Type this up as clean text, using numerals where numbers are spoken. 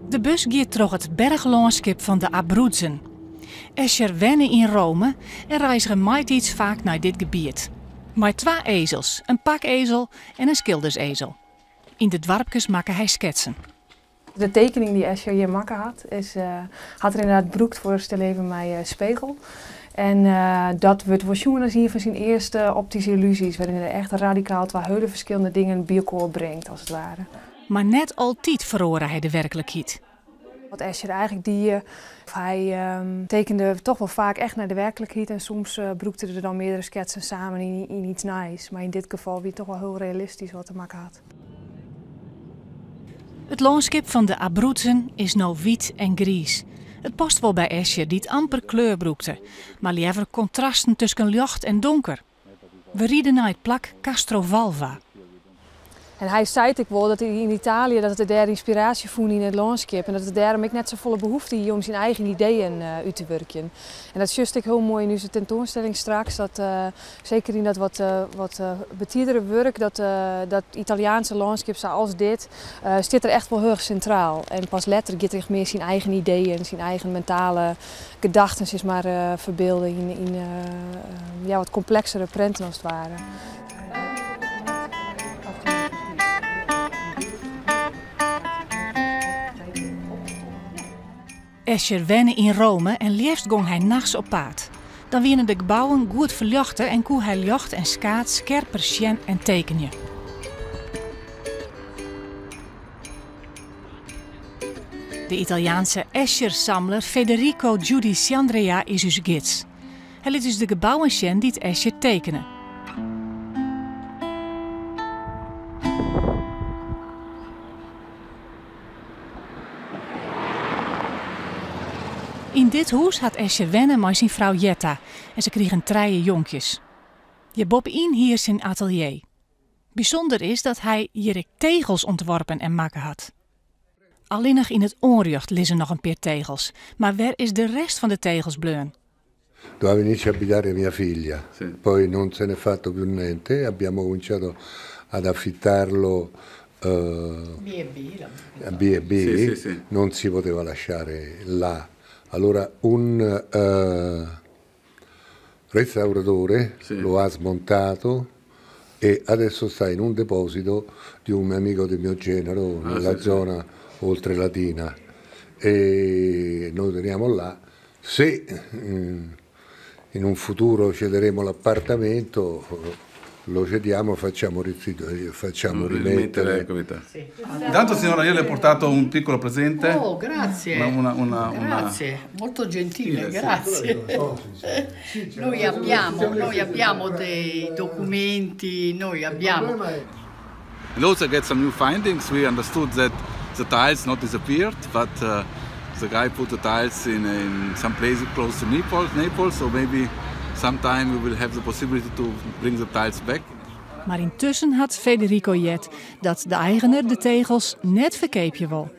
De bus gaat door het berglandschap van de Abruzzen. Escher wennen in Rome en reizigen meitiets vaak naar dit gebied. Met 2 ezels, een pakezel en een schildersezel. In de dwarpjes maken hij sketsen. De tekening die Escher hier maken had er inderdaad broekt voor stel even mijn spiegel. En dat wordt voor jongens hier van zijn eerste optische illusies, waarin hij echt radicaal 2 hele verschillende dingen bij elkaar brengt, als het ware. Maar net altijd verloren hij de werkelijkheid. Wat Escher eigenlijk hij tekende toch wel vaak echt naar de werkelijkheid en soms broekte er dan meerdere sketsen samen in iets nice. Maar in dit geval wie toch wel heel realistisch wat te maken had. Het landschap van de Abruzzen is nou wit en grijs. Het past wel bij Escher die het amper kleur broekte, maar liever contrasten tussen licht en donker. We rieden naar het plak Castrovalva. En hij zei ook wel dat in Italië dat het daar inspiratie vond in het landschap en dat het daarom ook net zo volle behoefte had om zijn eigen ideeën uit te werken. En dat is juist ook heel mooi in zijn tentoonstelling straks, dat zeker in dat wat betierdere werk, dat Italiaanse landschap zoals dit, staat er echt wel heel erg centraal. En pas later gaat er meer zijn eigen ideeën, zijn eigen mentale gedachten is maar verbeelden in wat complexere prenten als het ware. Escher wenne in Rome en liefst ging hij nachts op paard. Dan wienen de gebouwen goed verlichten en kon hij licht en skaat scherper zien en tekenen. De Italiaanse Escher-samler Federico Giudiziandrea is dus gids. Hij liet dus de gebouwen zien die het Escher tekenen. In dit huis had Escher wennen met zijn vrouw Jetta en ze kregen 3 jonkjes. Je Bob in hier zijn atelier. Bijzonder is dat hij hier tegels ontworpen en maken had. Alleen nog in het onrecht liggen nog een paar tegels, maar waar is de rest van de tegels bleun? Doveva venirci a abitare mia figlia, sì. Poi non se n'è fatto più niente, abbiamo cominciato ad affittarlo a B&B, sì. Non si poteva lasciare là. Allora un restauratore lo ha smontato e adesso sta in un deposito di un amico del mio genero nella zona oltre Latina e noi teniamo là. Se in un futuro cederemo l'appartamento lo cediamo, facciamo rimettere. Sì. Intanto signora, io le ho portato un piccolo presente. Oh, grazie. Grazie, molto gentile, grazie. Noi abbiamo dei documenti, noi abbiamo. And also get some new findings. We understood that the tiles not disappeared, but the guy put the tiles in some place close to Naples, so maybe sometime we will have the possibility to bring the tiles back. Maar intussen had Federico jet dat de eigenaar de tegels net verkeepje wil.